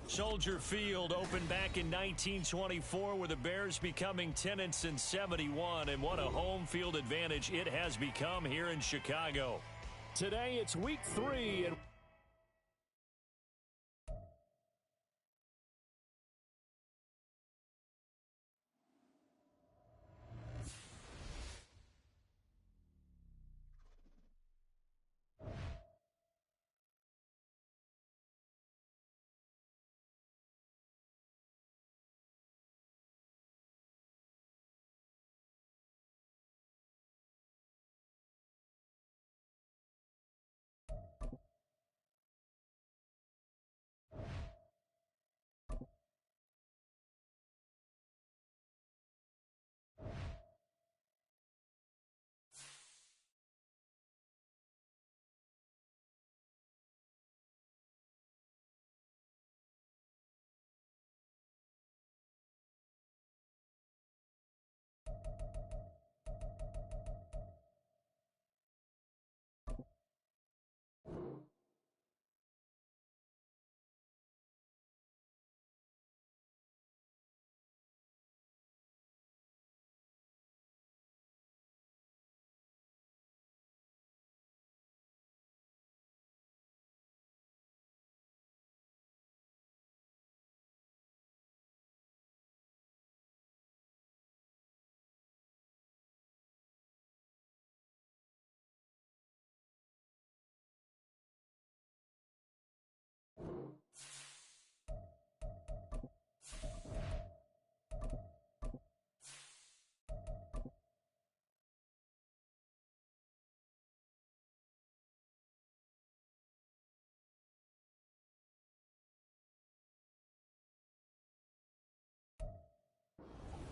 Soldier Field opened back in 1924 with the Bears becoming 10-71, and what a home field advantage it has become here in Chicago. Today it's week 3 and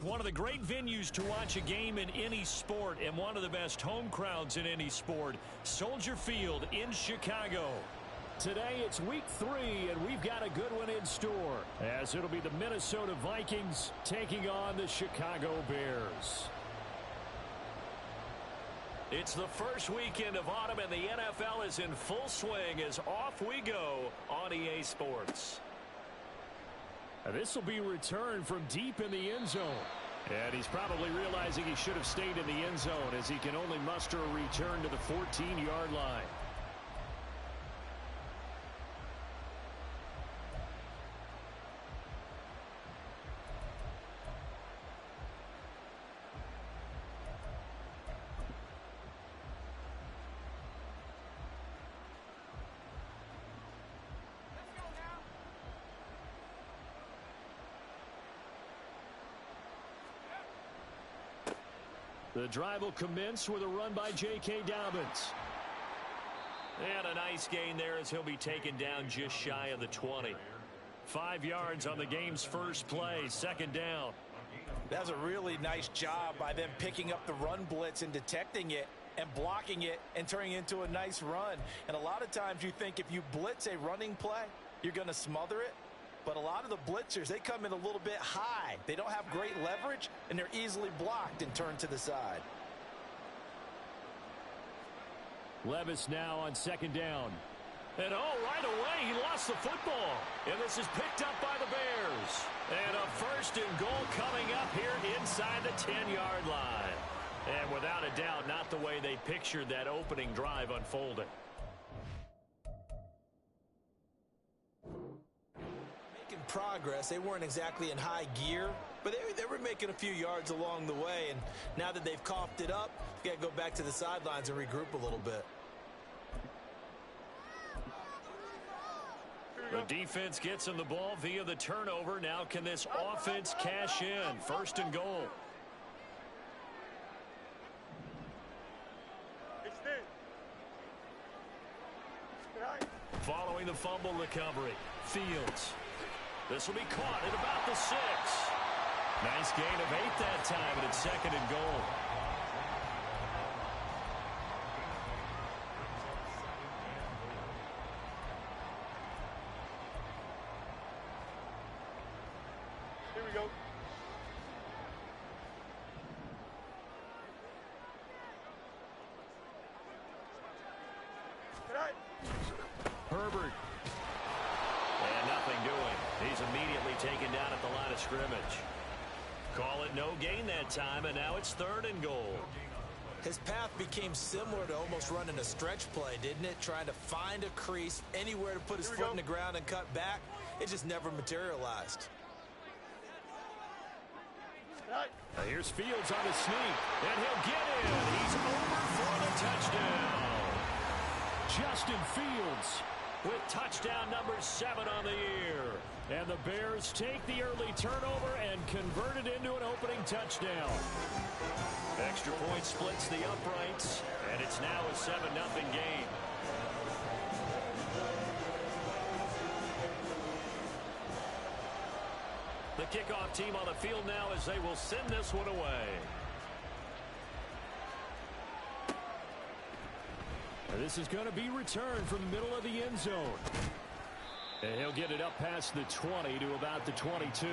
one of the great venues to watch a game in any sport and one of the best home crowds in any sport, Soldier Field in Chicago. Today it's week 3 and we've got a good one in store as it'll be the Minnesota Vikings taking on the Chicago Bears. It's the first weekend of autumn and the NFL is in full swing as off we go on EA Sports. This will be returned from deep in the end zone. And he's probably realizing he should have stayed in the end zone as he can only muster a return to the 14-yard line. The drive will commence with a run by J.K. Dobbins. And a nice gain there as he'll be taken down just shy of the 20. 5 yards on the game's first play, second down. That's a really nice job by them picking up the run blitz and detecting it and blocking it and turning it into a nice run. And a lot of times you think if you blitz a running play, you're going to smother it. But a lot of the blitzers, they come in a little bit high. They don't have great leverage, and they're easily blocked and turned to the side. Levis now on second down. And right away, he lost the football. And this is picked up by the Bears. And a first and goal coming up here inside the 10-yard line. And without a doubt, not the way they pictured that opening drive unfolding. Progress. They weren't exactly in high gear, but they were making a few yards along the way, and now that they've coughed it up, they got to go back to the sidelines and regroup a little bit. The defense gets him the ball via the turnover. Now can this offense cash in? First and goal. Following the fumble recovery, Fields. This will be caught at about the 6. Nice gain of 8 that time, and it's second and goal. Here we go. Herbert. And nothing doing. He's immediately taken down at the line of scrimmage. Call it no gain that time, and now it's 3rd and goal. His path became similar to almost running a stretch play, didn't it? Trying to find a crease, anywhere to put his foot in the ground and cut back. It just never materialized. Here's Fields on the sneak, and he'll get in. He's over for the touchdown. Justin Fields with touchdown number 7 on the year. And the Bears take the early turnover and convert it into an opening touchdown. Extra point splits the uprights, and it's now a 7-0 game. The kickoff team on the field now as they will send this one away. And this is going to be returned from the middle of the end zone. And he'll get it up past the 20 to about the 22.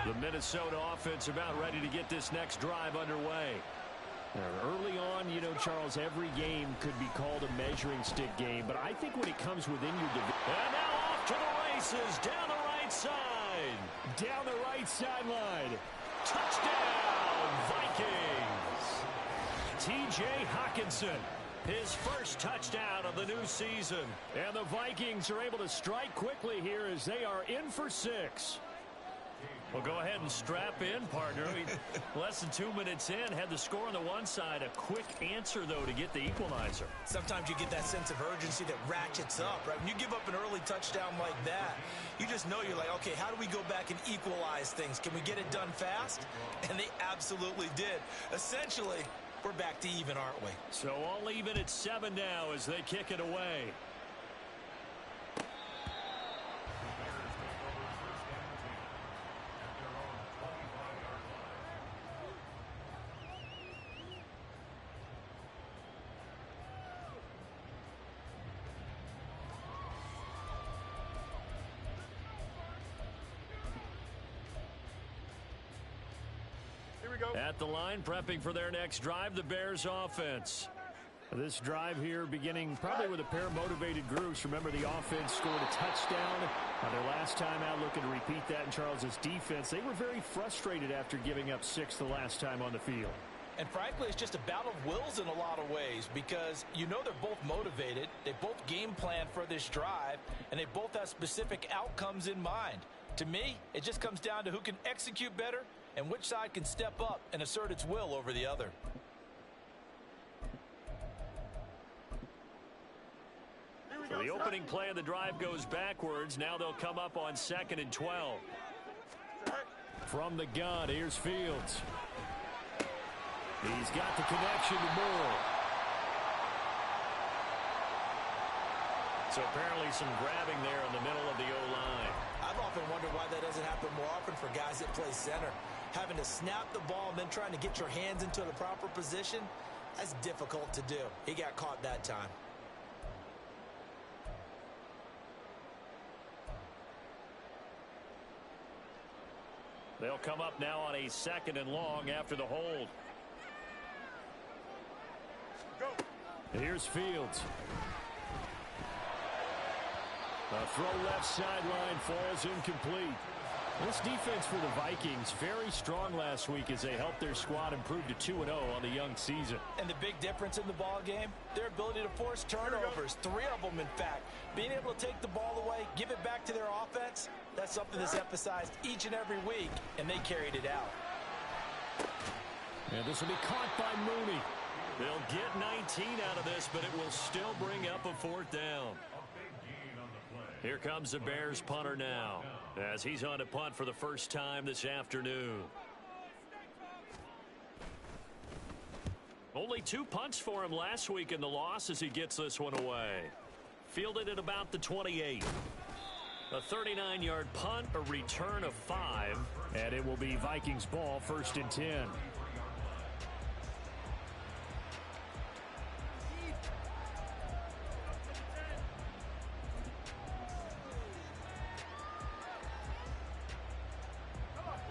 The Minnesota offense about ready to get this next drive underway. Early on, you know, Charles, every game could be called a measuring stick game, but I think when it comes within your division. And now off to the races, down the right side. Down the right sideline. Touchdown, Vikings. T.J. Hockenson, his first touchdown of the new season. And the Vikings are able to strike quickly here as they are in for 6. Well, go ahead and strap in, partner. Less than 2 minutes in, had the score on the one side. A quick answer, though, to get the equalizer. Sometimes you get that sense of urgency that ratchets up, right? When you give up an early touchdown like that, you just know you're like, okay, how do we go back and equalize things? Can we get it done fast? And they absolutely did. Essentially, we're back to even, aren't we? So all even at 7 now as they kick it away. At the line, prepping for their next drive, the Bears offense. This drive here beginning probably with a pair of motivated groups. Remember, the offense scored a touchdown their last time out, looking to repeat that in Charles's defense. They were very frustrated after giving up 6 the last time on the field. And frankly, it's just a battle of wills in a lot of ways because you know they're both motivated. They both game plan for this drive, and they both have specific outcomes in mind. To me, it just comes down to who can execute better and which side can step up and assert its will over the other. So the opening play of the drive goes backwards. Now they'll come up on 2nd and 12. From the gun, here's Fields. He's got the connection to Moore. So apparently some grabbing there in the middle of the O-line. I've often wondered why that doesn't happen more often for guys that play center. Having to snap the ball and then trying to get your hands into the proper position, that's difficult to do. He got caught that time. They'll come up now on a 2nd and long after the hold. Go. Here's Fields. A throw left sideline falls incomplete. This defense for the Vikings very strong last week as they helped their squad improve to 2-0 on the young season. And the big difference in the ball game, their ability to force turnovers, 3 of them in fact. Being able to take the ball away, give it back to their offense, that's something that's emphasized each and every week, and they carried it out. And this will be caught by Mooney. They'll get 19 out of this, but it will still bring up a 4th down. Here comes the Bears punter now as he's on to punt for the first time this afternoon. Only 2 punts for him last week in the loss as he gets this one away. Fielded at about the 28. A 39-yard punt, a return of 5. And it will be Vikings ball, 1st and 10.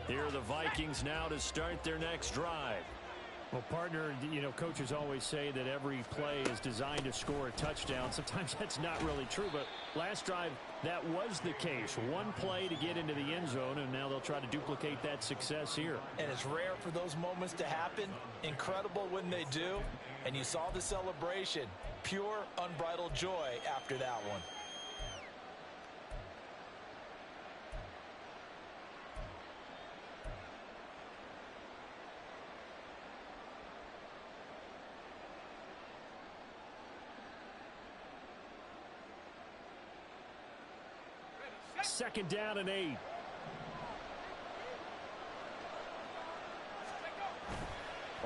Here are the Vikings now to start their next drive. Well, partner, coaches always say that every play is designed to score a touchdown. Sometimes that's not really true, but last drive, that was the case. One play to get into the end zone, and now they'll try to duplicate that success here. And it's rare for those moments to happen. Incredible when they do. And you saw the celebration. Pure, unbridled joy after that one. Second down and 8.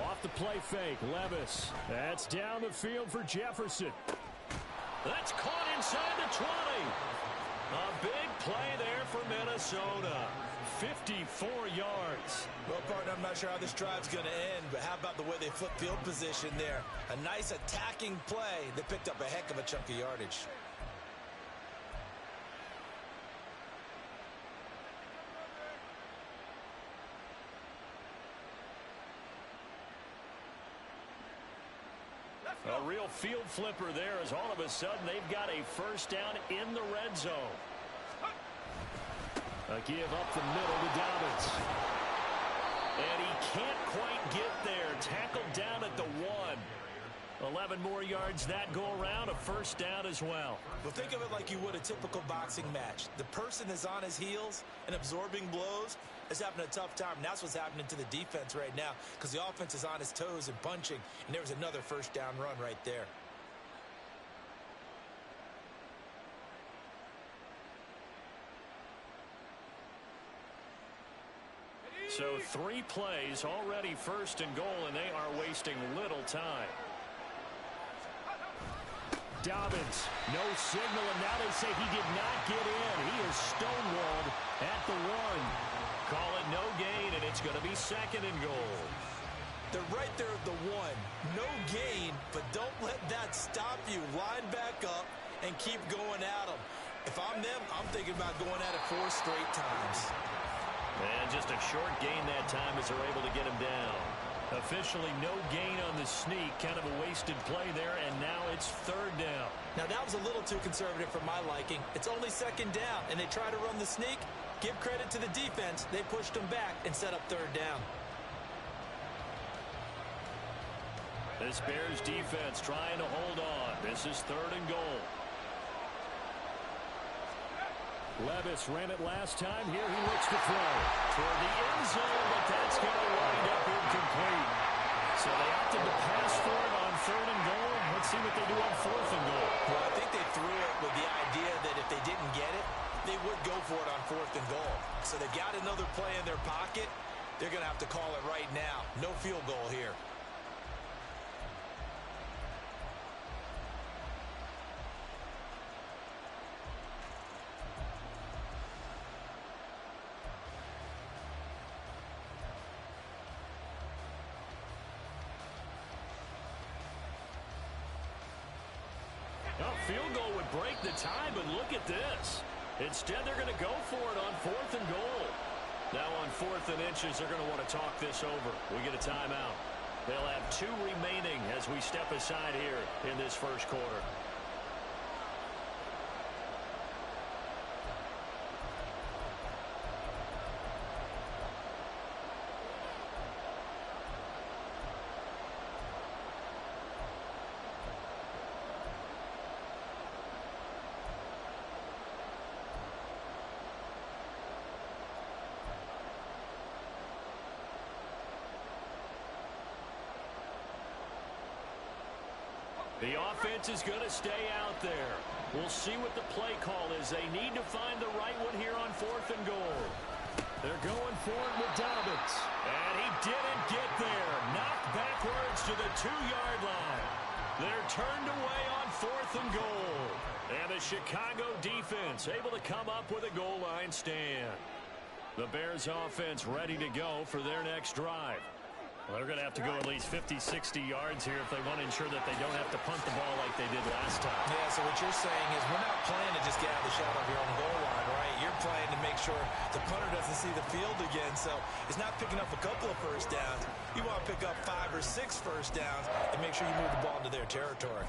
Off the play fake, Levis. That's down the field for Jefferson. That's caught inside the 20. A big play there for Minnesota. 54 yards. Well, partner, I'm not sure how this drive's going to end, but how about the way they flipped field position there? A nice attacking play that picked up a heck of a chunk of yardage. A real field flipper there as all of a sudden they've got a first down in the red zone. A give up the middle to Dobbins. And he can't quite get there. Tackled down at the 1. 11 more yards that go around. A first down as well. Well, think of it like you would a typical boxing match. The person is on his heels and absorbing blows is having a tough time. And that's what's happening to the defense right now because the offense is on his toes and punching. And there was another first down run right there. So 3 plays already first and goal, and they are wasting little time. Dobbins, no signal, and now they say he did not get in. He is stonewalled at the 1. Call it no gain, and it's going to be second and goal. They're right there at the 1. No gain, but don't let that stop you. Line back up and keep going at them. If I'm them, I'm thinking about going at it 4 straight times. And just a short gain that time as they're able to get him down. Officially no gain on the sneak. Kind of a wasted play there, and now it's third down. Now, that was a little too conservative for my liking. It's only second down, and they try to run the sneak. Give credit to the defense. They pushed them back and set up third down. This Bears defense trying to hold on. This is third and goal. Levis ran it last time. Here he looks to throw toward the end zone, but that's going to wind up incomplete. So they opted to pass for it on third and goal. Let's see what they do on fourth and goal. Well, I think they threw it with the idea that if they didn't get it, they would go for it on fourth and goal. So they got another play in their pocket. They're going to have to call it right now. No field goal here. Field goal would break the tie, but look at this. Instead, they're going to go for it on fourth and goal. Now on 4th and inches, they're going to want to talk this over. We get a timeout. They'll have 2 remaining as we step aside here in this first quarter. The offense is going to stay out there. We'll see what the play call is. They need to find the right one here on 4th and goal. They're going for it with Dobbins. And he didn't get there. Knocked backwards to the 2-yard line. They're turned away on 4th and goal. And the Chicago defense able to come up with a goal line stand. The Bears offense ready to go for their next drive. Well, they're going to have to go at least 50, 60 yards here if they want to ensure that they don't have to punt the ball like they did last time. Yeah, so what you're saying is we're not playing to just get out of the shadow of your own goal line, right? You're playing to make sure the punter doesn't see the field again. So it's not picking up a couple of first downs. You want to pick up 5 or 6 first downs and make sure you move the ball into their territory.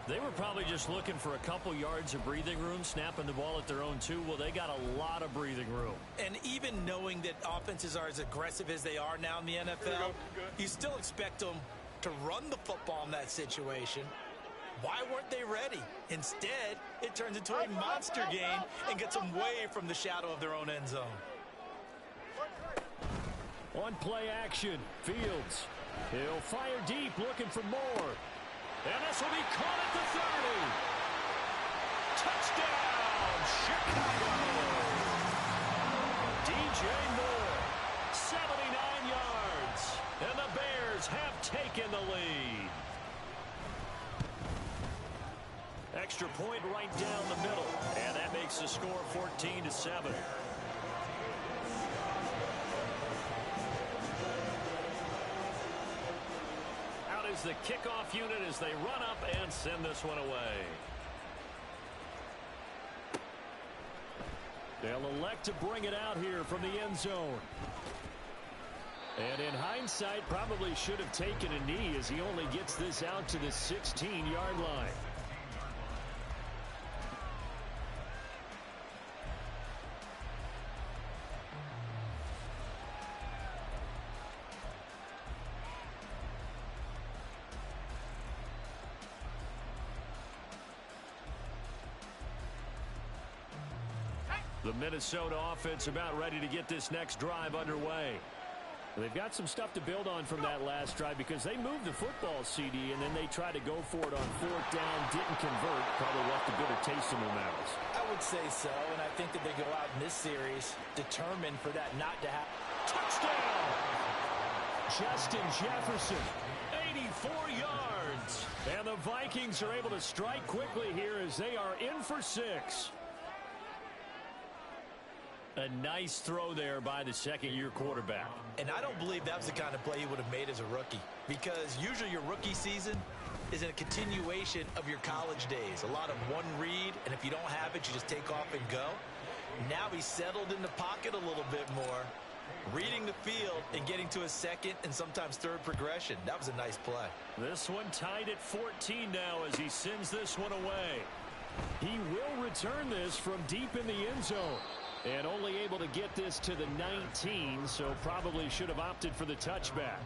They were probably just looking for a couple yards of breathing room, snapping the ball at their own 2. Well, they got a lot of breathing room. And even knowing that offenses are as aggressive as they are now in the NFL, you still expect them to run the football in that situation. Why weren't they ready? Instead, it turns into a monster game and gets them way from the shadow of their own end zone. On play action, Fields. He'll fire deep, looking for more. And this will be caught at the 30. Touchdown, Chicago. DJ Moore, 79 yards. And the Bears have taken the lead. Extra point right down the middle. And that makes the score 14-7. The kickoff unit as they run up and send this one away. They'll elect to bring it out here from the end zone. And in hindsight, probably should have taken a knee as he only gets this out to the 16-yard line. The Minnesota offense about ready to get this next drive underway. They've got some stuff to build on from that last drive because they moved the football, CD, and then they tried to go for it on 4th down, didn't convert, probably left a bitter taste in their mouths. I would say so, and I think that they go out in this series determined for that not to happen. Touchdown! Justin Jefferson, 84 yards. And the Vikings are able to strike quickly here as they are in for 6. A nice throw there by the second-year quarterback. And I don't believe that was the kind of play he would have made as a rookie, because usually your rookie season is a continuation of your college days. A lot of one read, and if you don't have it, you just take off and go. Now he's settled in the pocket a little bit more, reading the field and getting to a second and sometimes third progression. That was a nice play. This one tied at 14 now as he sends this one away. He will return this from deep in the end zone. And only able to get this to the 19, so probably should have opted for the touchback.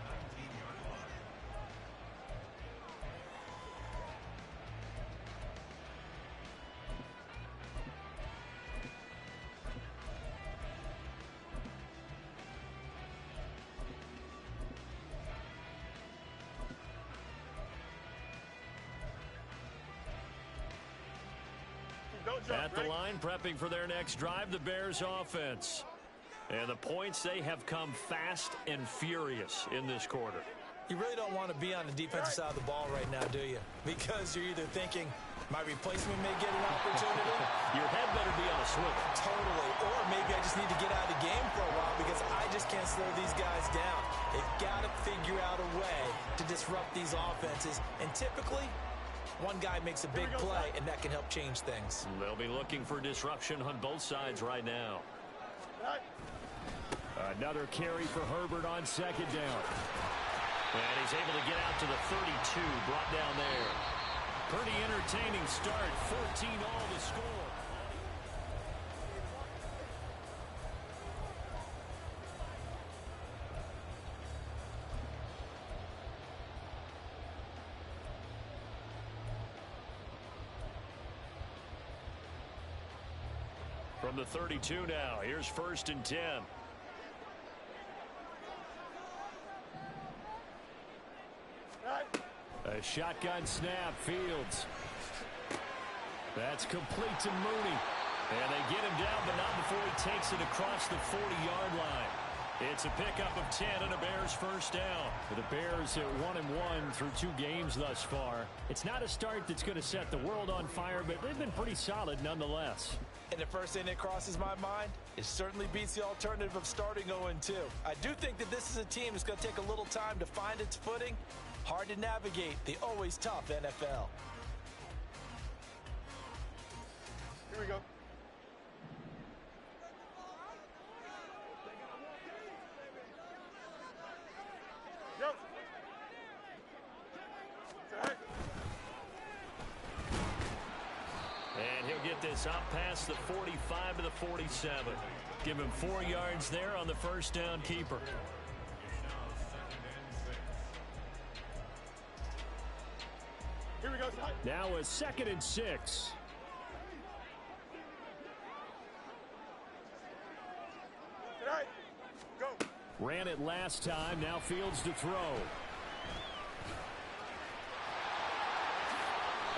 At the line, prepping for their next drive, the Bears offense. And the points, they have come fast and furious in this quarter. You really don't want to be on the defensive side of the ball right now, do you? Because you're either thinking, my replacement may get an opportunity. Your head better be on a swivel. Totally. Or maybe I just need to get out of the game for a while because I just can't slow these guys down. They've got to figure out a way to disrupt these offenses. And typically, one guy makes a big play, and that can help change things. They'll be looking for disruption on both sides right now. Another carry for Herbert on 2nd down. And he's able to get out to the 32, brought down there. Pretty entertaining start, 14 all to score. From the 32 now, here's 1st and 10. A shotgun snap, Fields. That's complete to Mooney. And they get him down, but not before he takes it across the 40-yard line. It's a pickup of 10 and a Bears first down. The Bears at 1-1 through 2 games thus far. It's not a start that's going to set the world on fire, but they've been pretty solid nonetheless. And the first thing that crosses my mind, it certainly beats the alternative of starting 0-2. I do think that this is a team that's going to take a little time to find its footing. Hard to navigate the always tough NFL. Here we go. Go. And he'll get this up past the 45 to the 47. Give him 4 yards there on the first down keeper. Here we go. Now a 2nd and 6. All right. Go. Ran it last time. Now Fields to throw.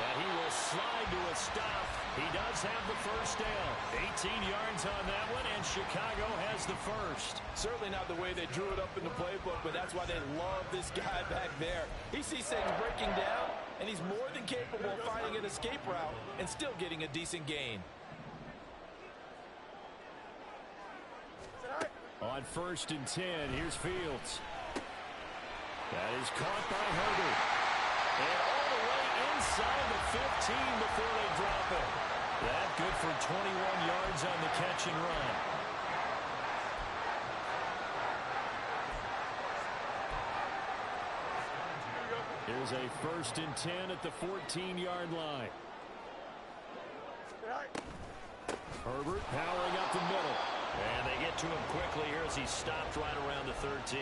And he will slide to a stop. He does have the first down. 18 yards on that one, and Chicago has the first. Certainly not the way they drew it up in the playbook, but that's why they love this guy back there. He sees things breaking down, and he's more than capable of finding an escape route and still getting a decent gain. On 1st and 10, here's Fields. That is caught by Herbert. And all the way inside the 15 before they drop it. That good for 21 yards on the catch and run. Here's a 1st and 10 at the 14-yard line. Herbert powering up the middle. And they get to him quickly here as he stopped right around the 13.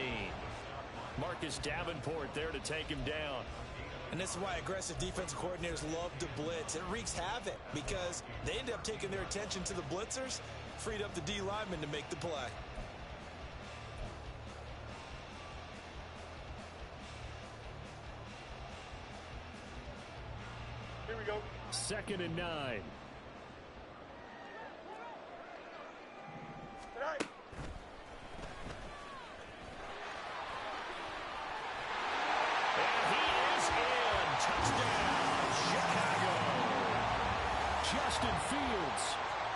Marcus Davenport there to take him down. And this is why aggressive defensive coordinators love to blitz. It wreaks havoc because they end up taking their attention to the blitzers, freed up the D lineman to make the play. Here we go. 2nd and 9. Justin Fields,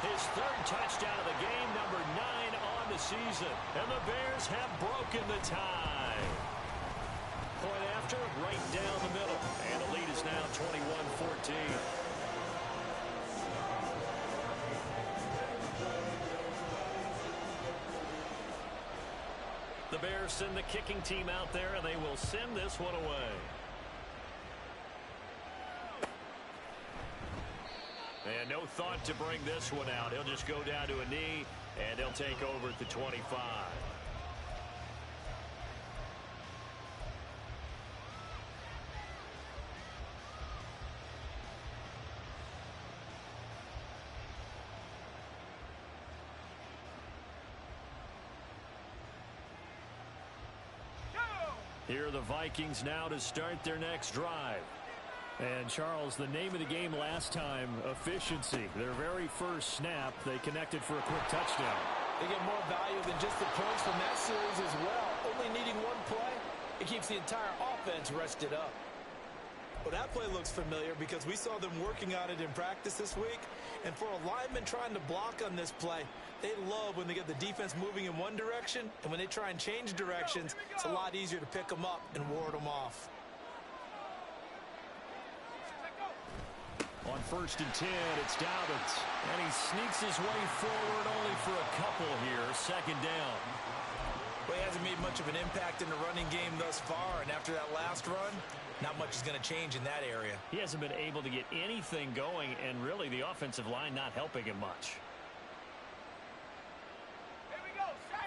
his 3rd touchdown of the game, number 9 on the season. And the Bears have broken the tie. Point after, right down the middle. And the lead is now 21-14. The Bears send the kicking team out there, and they will send this one away. And no thought to bring this one out. He'll just go down to a knee, and he'll take over at the 25. Here are the Vikings now to start their next drive. And, Charles, the name of the game last time, efficiency. Their very first snap, they connected for a quick touchdown. They get more value than just the points from that series as well. Only needing one play, it keeps the entire offense rested up. Well, that play looks familiar because we saw them working on it in practice this week. And for a lineman trying to block on this play, they love when they get the defense moving in one direction. And when they try and change directions, it's a lot easier to pick them up and ward them off. On 1st and 10, it's Dobbins. And he sneaks his way forward only for a couple here. 2nd down. Well, he hasn't made much of an impact in the running game thus far. And after that last run, not much is going to change in that area. He hasn't been able to get anything going, and really the offensive line not helping him much.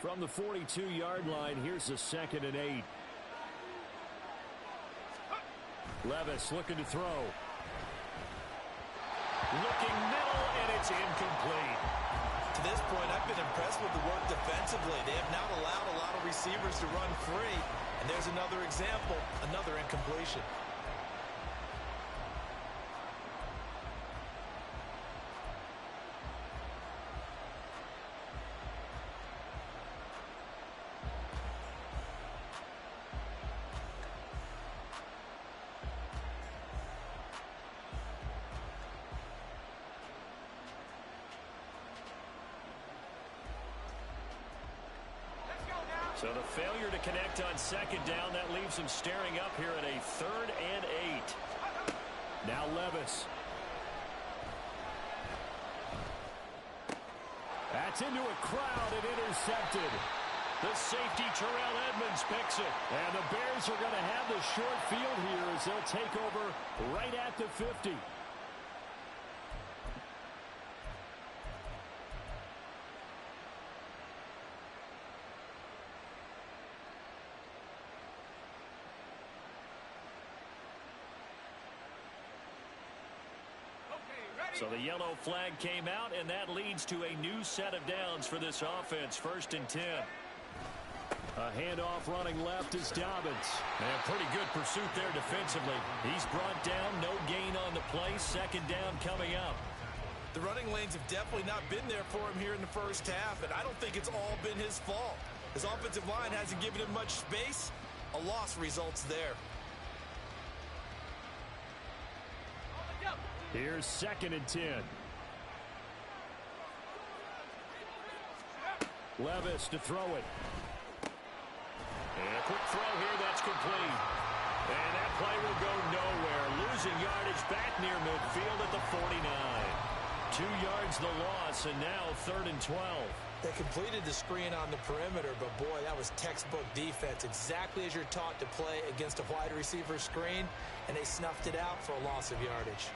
From the 42-yard line, here's a 2nd and 8. Levis looking to throw. Looking middle, and it's incomplete. To this point, I've been impressed with the work defensively. They have not allowed a lot of receivers to run free. And there's another example, another incompletion. So the failure to connect on second down, that leaves him staring up here at a 3rd and 8. Now Levis. That's into a crowd and intercepted. The safety, Terrell Edmonds, picks it. And the Bears are going to have the short field here as they'll take over right at the 50. So the yellow flag came out, and that leads to a new set of downs for this offense. 1st and 10. A handoff running left is Dobbins. And pretty good pursuit there defensively. He's brought down, no gain on the play. 2nd down coming up. The running lanes have definitely not been there for him here in the first half, and I don't think it's all been his fault. His offensive line hasn't given him much space. A loss results there. Here's 2nd and 10. Levis to throw it. And a quick throw here, that's complete. And that play will go nowhere. Losing yardage back near midfield at the 49. 2 yards the loss, and now 3rd and 12. They completed the screen on the perimeter, but boy, that was textbook defense. Exactly as you're taught to play against a wide receiver screen, and they snuffed it out for a loss of yardage.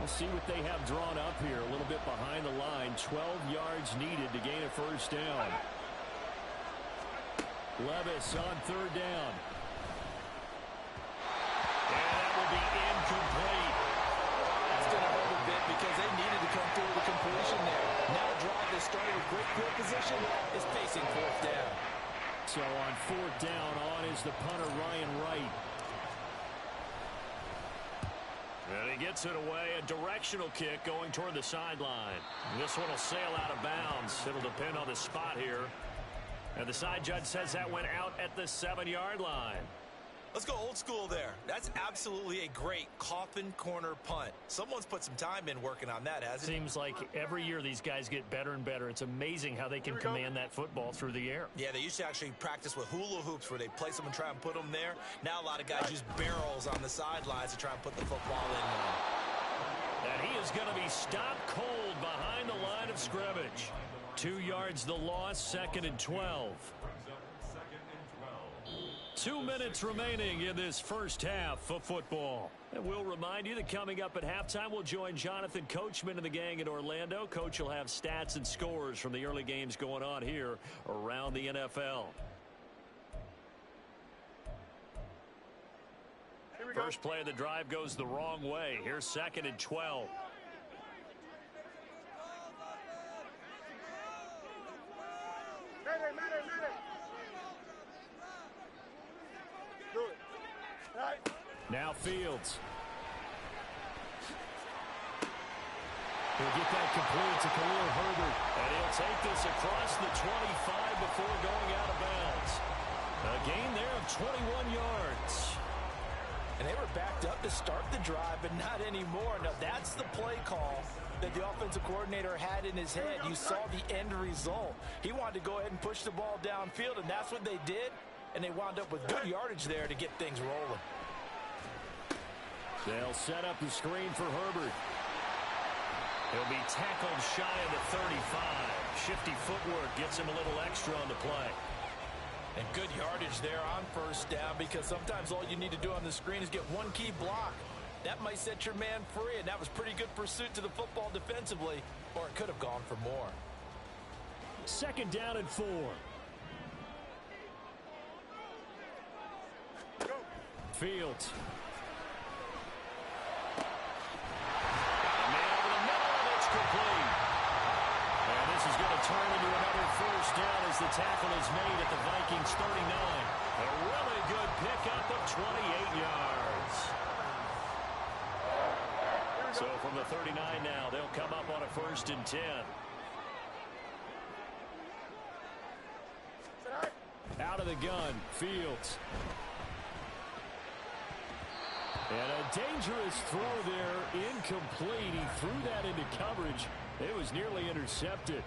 See what they have drawn up here. A little bit behind the line. 12 yards needed to gain a 1st down. Levis on 3rd down. And that will be incomplete. That's going to hurt a bit because they needed to come through with a completion there. Now a drive that started with great field position is facing 4th down. So on 4th down, on is the punter Ryan Wright. And he gets it away. A directional kick going toward the sideline. This one will sail out of bounds. It'll depend on the spot here. And the side judge says that went out at the 7-yard line. Let's go old school there. That's absolutely a great coffin corner punt. Someone's put some time in working on that, hasn't it? Seems like every year these guys get better and better. It's amazing how they can command that football through the air. Yeah, they used to actually practice with hula hoops where they place them and try and put them there. Now a lot of guys use barrels on the sidelines to try and put the football in there. And he is going to be stopped cold behind the line of scrimmage. 2 yards the loss, 2nd and 12. 2 minutes remaining in this first half of football. And we'll remind you that coming up at halftime, we'll join Jonathan Coachman and the gang in Orlando. Coach will have stats and scores from the early games going on here around the NFL. First play of the drive goes the wrong way. Here's 2nd and 12. Now Fields. He'll get that complete to Khalil Herbert. And he'll take this across the 25 before going out of bounds. A gain there of 21 yards. And they were backed up to start the drive, but not anymore. Now, that's the play call that the offensive coordinator had in his head. You saw the end result. He wanted to go ahead and push the ball downfield, and that's what they did. And they wound up with good yardage there to get things rolling. They'll set up the screen for Herbert. He'll be tackled shy of the 35. Shifty footwork gets him a little extra on the play. And good yardage there on first down, because sometimes all you need to do on the screen is get one key block. That might set your man free, and that was pretty good pursuit to the football defensively, or it could have gone for more. 2nd down and 4. Fields. Complete. And this is going to turn into another first down as the tackle is made at the Vikings 39. A really good pickup of 28 yards. So from the 39 now, they'll come up on a 1st and 10. Out of the gun, Fields. And a dangerous throw there, incomplete. He threw that into coverage. It was nearly intercepted.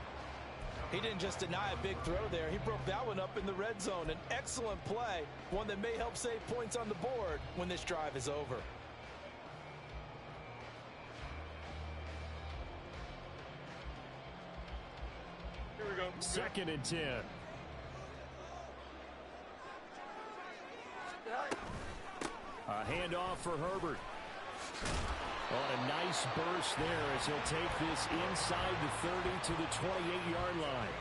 He didn't just deny a big throw there. He broke that one up in the red zone. An excellent play, one that may help save points on the board when this drive is over. Here we go. 2nd and 10. A handoff for Herbert. Oh, a nice burst there as he'll take this inside the 30 to the 28-yard line.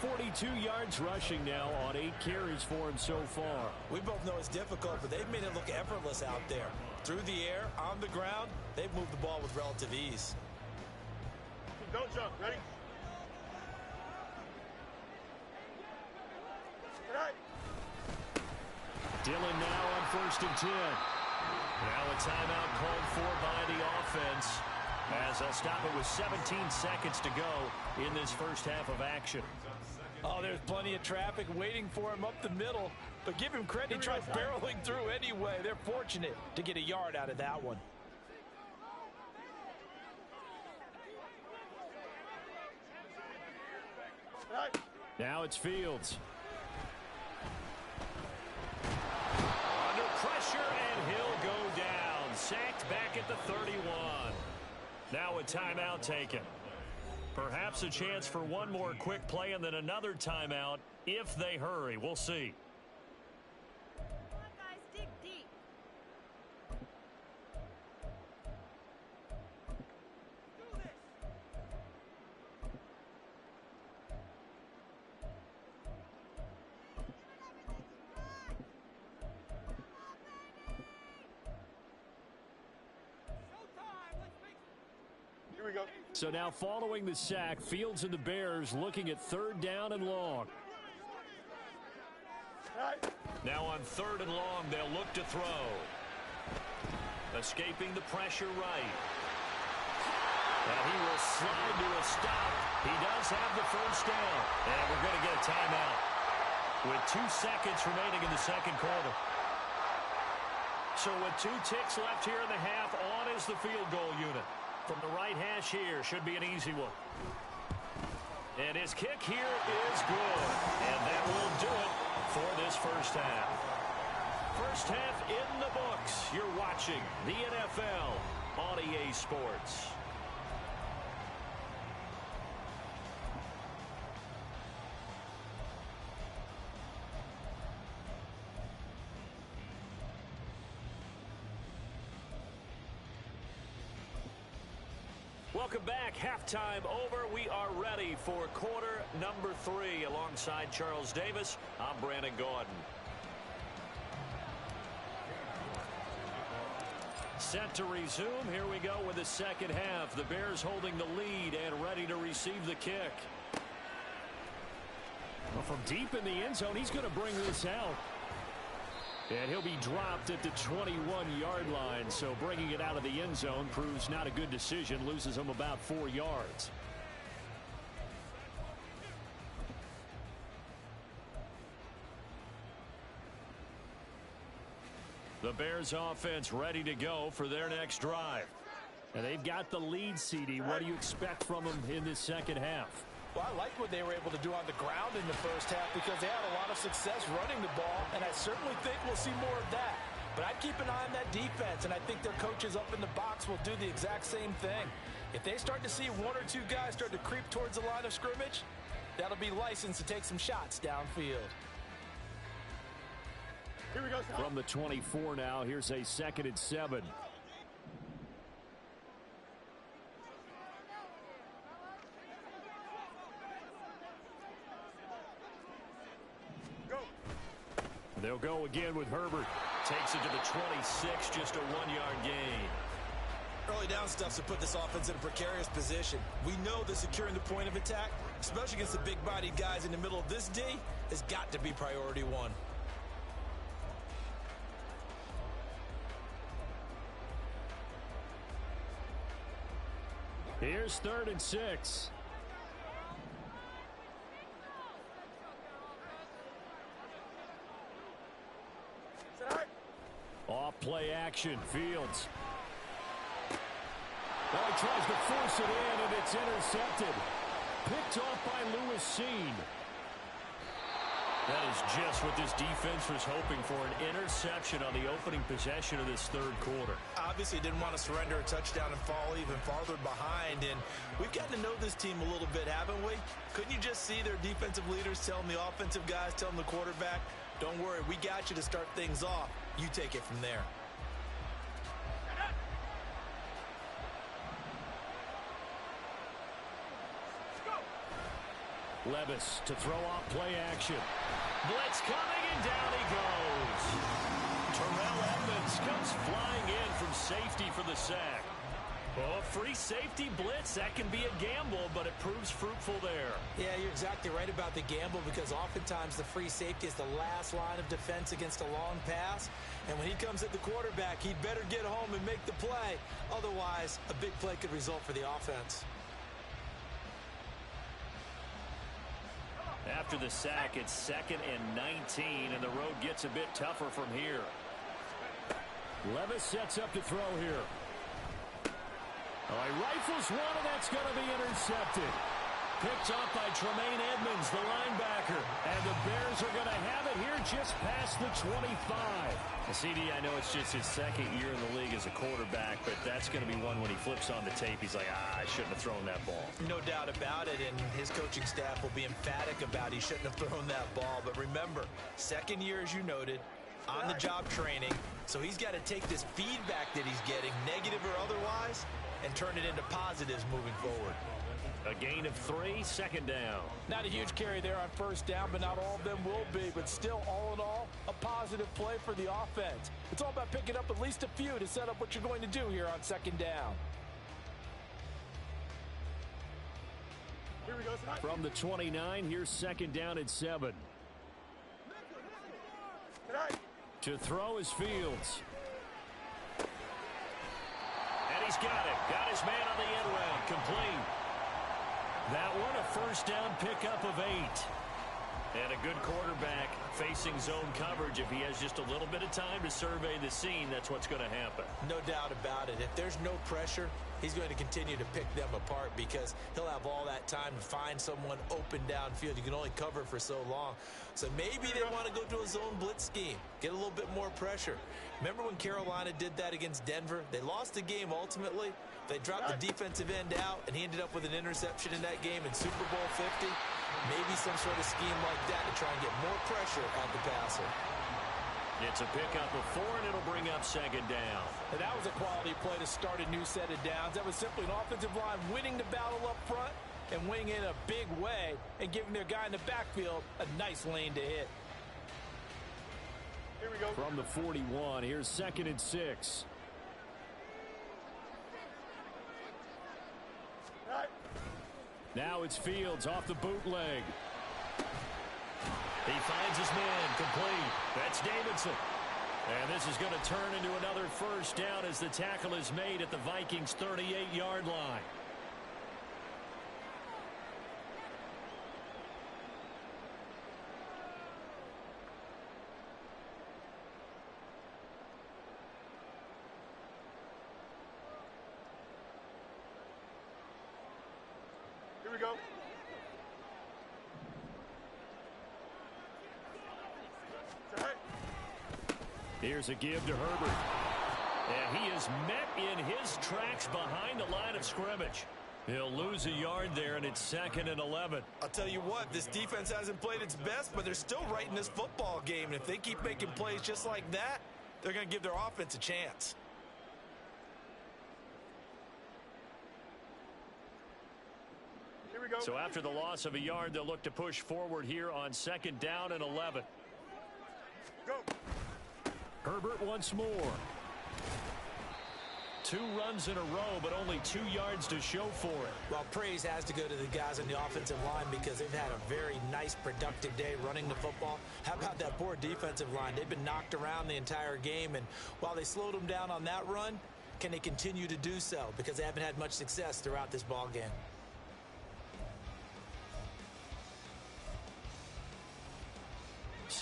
42 yards rushing now on 8 carries for him so far. We both know it's difficult, but they've made it look effortless out there. Through the air, on the ground, they've moved the ball with relative ease. Don't jump. Ready? All right. Dillon now on 1st and 10. Now a timeout called for by the offense as they'll stop it with 17 seconds to go in this first half of action. Oh, there's plenty of traffic waiting for him up the middle, but give him credit. He tried barreling through anyway. They're fortunate to get a yard out of that one. All right. Now it's Fields. Under pressure, and he'll go down. Sacked back at the 31. Now a timeout taken. Perhaps a chance for one more quick play and then another timeout if they hurry. We'll see. Come on, guys, dig deep. Do this. Here we go. So now following the sack, Fields and the Bears looking at 3rd down and long. All right. Now on 3rd and long, they'll look to throw. Escaping the pressure right. And he will slide to a stop. He does have the first down. And we're going to get a timeout with 2 seconds remaining in the 2nd quarter. So with 2 ticks left here in the half, on is the field goal unit. From the right hash here, should be an easy one. And his kick here is good. And that will do it for this first half. First half in the books. You're watching the NFL on EA Sports. Welcome back. Halftime over. We are ready for quarter number 3. Alongside Charles Davis, I'm Brandon Gaudin. Set to resume. Here we go with the second half. The Bears holding the lead and ready to receive the kick. Well, from deep in the end zone, he's going to bring this out. And he'll be dropped at the 21-yard line, so bringing it out of the end zone proves not a good decision, loses him about 4 yards. The Bears offense ready to go for their next drive. And they've got the lead, CD. What do you expect from them in this second half? Well, I like what they were able to do on the ground in the first half because they had a lot of success running the ball, and I certainly think we'll see more of that. But I'd keep an eye on that defense, and I think their coaches up in the box will do the exact same thing. If they start to see 1 or 2 guys start to creep towards the line of scrimmage, that'll be licensed to take some shots downfield. Here we go. From the 24 now, here's a 2nd and 7. They'll go again with Herbert. Takes it to the 26, just a 1-yard gain. Early down stuff's to put this offense in a precarious position. We know that securing the point of attack, especially against the big-bodied guys in the middle of this D, has got to be priority 1. Here's 3rd and 6. Tonight. Off play action. Fields. Now he tries to force it in, and it's intercepted. Picked off by Lewis Cine. That is just what this defense was hoping for, an interception on the opening possession of this third quarter. Obviously didn't want to surrender a touchdown and fall even farther behind, and we've gotten to know this team a little bit, haven't we? Couldn't you just see their defensive leaders telling the offensive guys, telling the quarterback, don't worry, we got you to start things off. You take it from there. Levis to throw off play action. Blitz coming, and down he goes. Terrell Edmunds comes flying in from safety for the sack. Oh, free safety blitz, that can be a gamble, but it proves fruitful there. Yeah, you're exactly right about the gamble, because oftentimes the free safety is the last line of defense against a long pass. And when he comes at the quarterback, he'd better get home and make the play. Otherwise, a big play could result for the offense. After the sack, it's 2nd and 19, and the road gets a bit tougher from here. Levis sets up to throw here. Oh, he rifles one, and that's going to be intercepted. Picked off by Tremaine Edmunds, the linebacker. And the Bears are going to have it here just past the 25. CD, I know it's just his second year in the league as a quarterback, but that's going to be one when he flips on the tape. He's like, I shouldn't have thrown that ball. No doubt about it, and his coaching staff will be emphatic about he shouldn't have thrown that ball. But remember, second year, as you noted, on-the-job training, so he's got to take this feedback that he's getting, negative or otherwise, and turn it into positives moving forward. A gain of 3, 2nd down. Not a huge carry there on first down, but not all of them will be. But still, all in all, a positive play for the offense. It's all about picking up at least a few to set up what you're going to do here on 2nd down. Here we go. Tonight. From the 29, here's 2nd down at 7. Tonight. To throw is Fields. And he's got it. Got his man on the end round. Complete. That one, a first down pickup of 8. And a good quarterback facing zone coverage. If he has just a little bit of time to survey the scene, that's what's going to happen. No doubt about it. If there's no pressure, he's going to continue to pick them apart, because he'll have all that time to find someone open downfield. You can only cover for so long. So maybe they want to go to a zone blitz scheme, get a little bit more pressure. Remember when Carolina did that against Denver? They lost the game ultimately. They dropped the defensive end out, and he ended up with an interception in that game in Super Bowl 50. Maybe some sort of scheme like that to try and get more pressure at the passer. It's a pickup of 4, and it'll bring up 2nd down. And that was a quality play to start a new set of downs. That was simply an offensive line winning the battle up front and winning in a big way and giving their guy in the backfield a nice lane to hit. Here we go. From the 41, here's 2nd and 6. Tonight. Now it's Fields off the bootleg. He finds his man, complete. That's Davidson. And this is going to turn into another first down as the tackle is made at the Vikings' 38-yard line. Here we go. Tonight. Here's a give to Herbert. And he is met in his tracks behind the line of scrimmage. He'll lose a yard there, and it's 2nd and 11. I'll tell you what, this defense hasn't played its best, but they're still right in this football game. And if they keep making plays just like that, they're going to give their offense a chance. Here we go. So after the loss of a yard, they'll look to push forward here on 2nd down and 11. Go. Herbert once more. 2 runs in a row, but only 2 yards to show for it. Well, praise has to go to the guys on the offensive line, because they've had a very nice, productive day running the football. How about that poor defensive line? They've been knocked around the entire game, and while they slowed them down on that run, can they continue to do so? Because they haven't had much success throughout this ball game.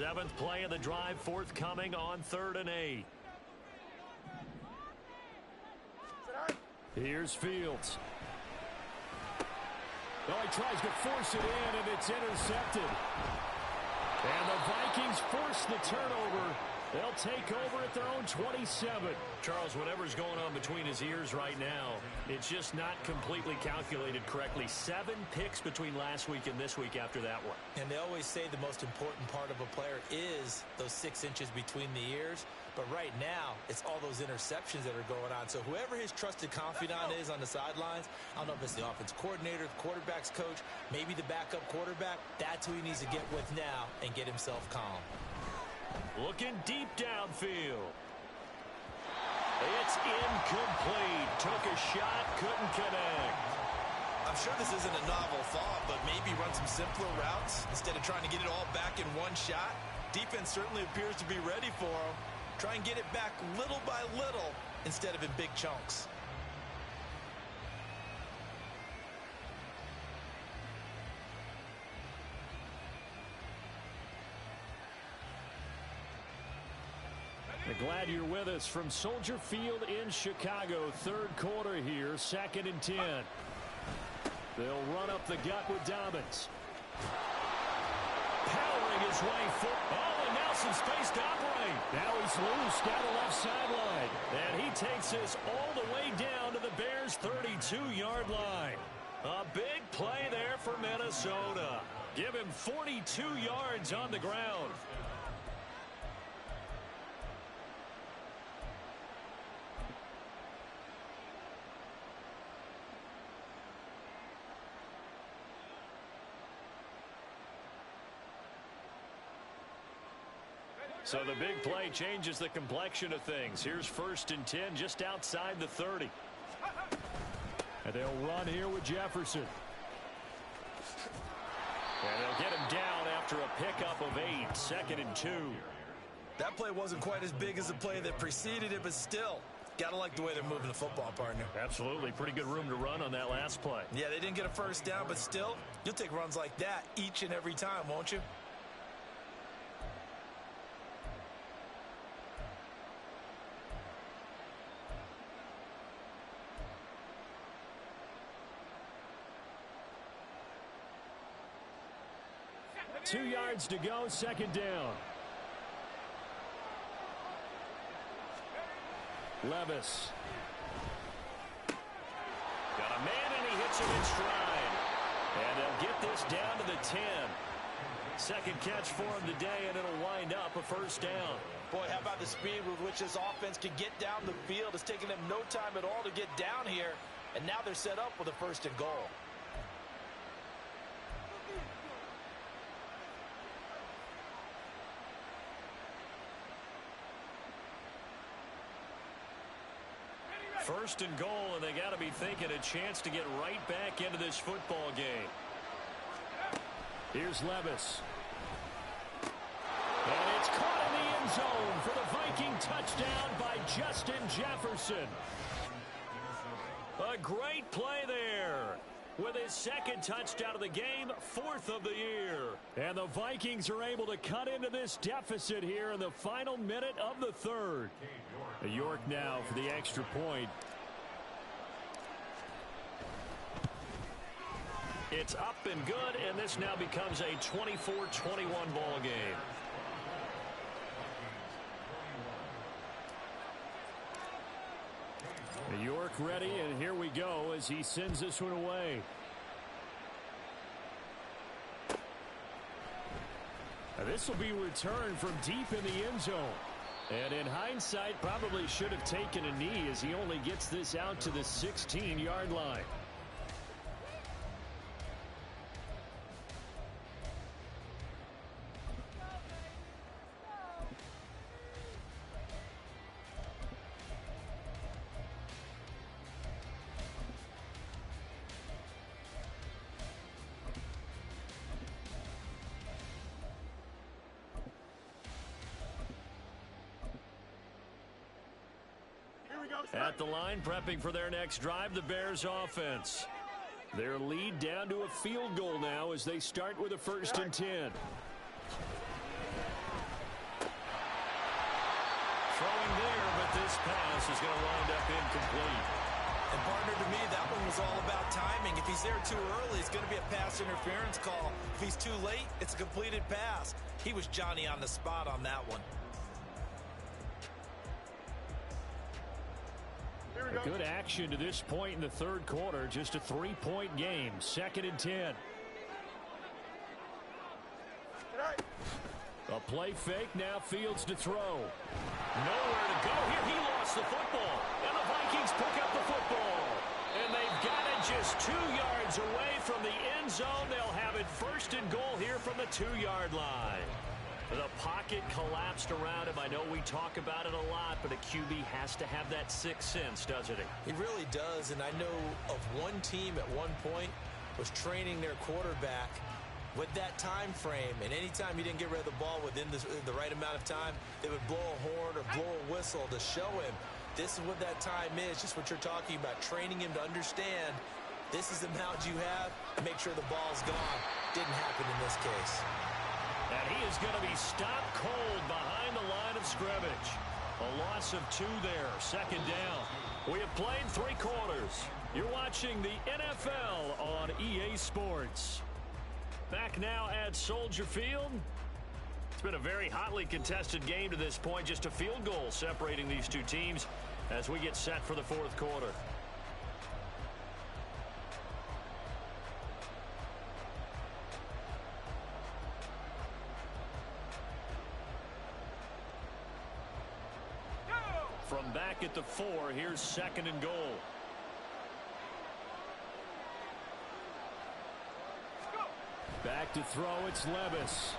Seventh play of the drive forthcoming on 3rd and 8. Here's Fields. Oh, he tries to force it in, and it's intercepted. And the Vikings force the turnover. They'll take over at their own 27. Charles, whatever's going on between his ears right now, it's just not completely calculated correctly. 7 picks between last week and this week after that one. And they always say the most important part of a player is those 6 inches between the ears. But right now, it's all those interceptions that are going on. So whoever his trusted confidant is on the sidelines, I don't know if it's the offense coordinator, the quarterback's coach, maybe the backup quarterback, that's who he needs to get with now and get himself calm. Looking deep downfield. It's incomplete. Took a shot, couldn't connect. I'm sure this isn't a novel thought, but maybe run some simpler routes instead of trying to get it all back in one shot. Defense certainly appears to be ready for him. Try and get it back little by little instead of in big chunks. Glad you're with us from Soldier Field in Chicago. 3rd quarter here, 2nd and 10. They'll run up the gut with Dobbins. Powering his way forward. Oh, and now some space to operate. Now he's loose down the left sideline. And he takes this all the way down to the Bears' 32-yard line. A big play there for Minnesota. Give him 42 yards on the ground. So the big play changes the complexion of things. Here's 1st and 10 just outside the 30. And they'll run here with Jefferson. And they'll get him down after a pickup of 8. 2nd and 2. That play wasn't quite as big as the play that preceded it, but still, gotta like the way they're moving the football, partner. Absolutely. Pretty good room to run on that last play. Yeah, they didn't get a first down, but still, you'll take runs like that each and every time, won't you? Two yards to go, 2nd down. Levis. Got a man, and he hits him in stride. And they'll get this down to the 10. Second catch for him today, and it'll wind up a first down. Boy, how about the speed with which this offense can get down the field? It's taken them no time at all to get down here, and now they're set up with a 1st and goal. First and goal, and they got to be thinking a chance to get right back into this football game. Here's Levis. And it's caught in the end zone for the Viking touchdown by Justin Jefferson. A great play there. With his 2nd touchdown of the game, 4th of the year. And the Vikings are able to cut into this deficit here in the final minute of the 3rd. York now for the extra point. It's up and good, and this now becomes a 24-21 ball game. York ready, and here we go as he sends this one away. This will be returned from deep in the end zone. And in hindsight, probably should have taken a knee as he only gets this out to the 16-yard line. At the line, prepping for their next drive, the Bears offense. Their lead down to a field goal now as they start with a 1st and 10. pass is going to wind up incomplete. And partner, to me, that one was all about timing. If he's there too early, it's going to be a pass interference call. If he's too late, it's a completed pass. He was Johnny on the spot on that one. Good action to this point in the third quarter. Just a 3-point game. 2nd and 10. A play fake. Now Fields to throw. Nowhere to go here. He lost the football. And the Vikings pick up the football. And they've got it just 2 yards away from the end zone. They'll have it 1st and goal here from the 2-yard line. The pocket collapsed around him. I know we talk about it a lot, but a QB has to have that sixth sense, doesn't he? He really does, and I know of one team at one point was training their quarterback with that time frame, and anytime he didn't get rid of the ball within the right amount of time, they would blow a horn or blow a whistle to show him this is what that time is, just what you're talking about, training him to understand this is the amount you have, make sure the ball's gone. Didn't happen in this case. And he is going to be stopped cold behind the line of scrimmage. A loss of 2 there. 2nd down. We have played 3 quarters. You're watching the NFL on EA Sports. Back now at Soldier Field. It's been a very hotly contested game to this point. Just a field goal separating these 2 teams as we get set for the 4th quarter. From back at the 4, here's 2nd and goal. Back to throw, it's Levis.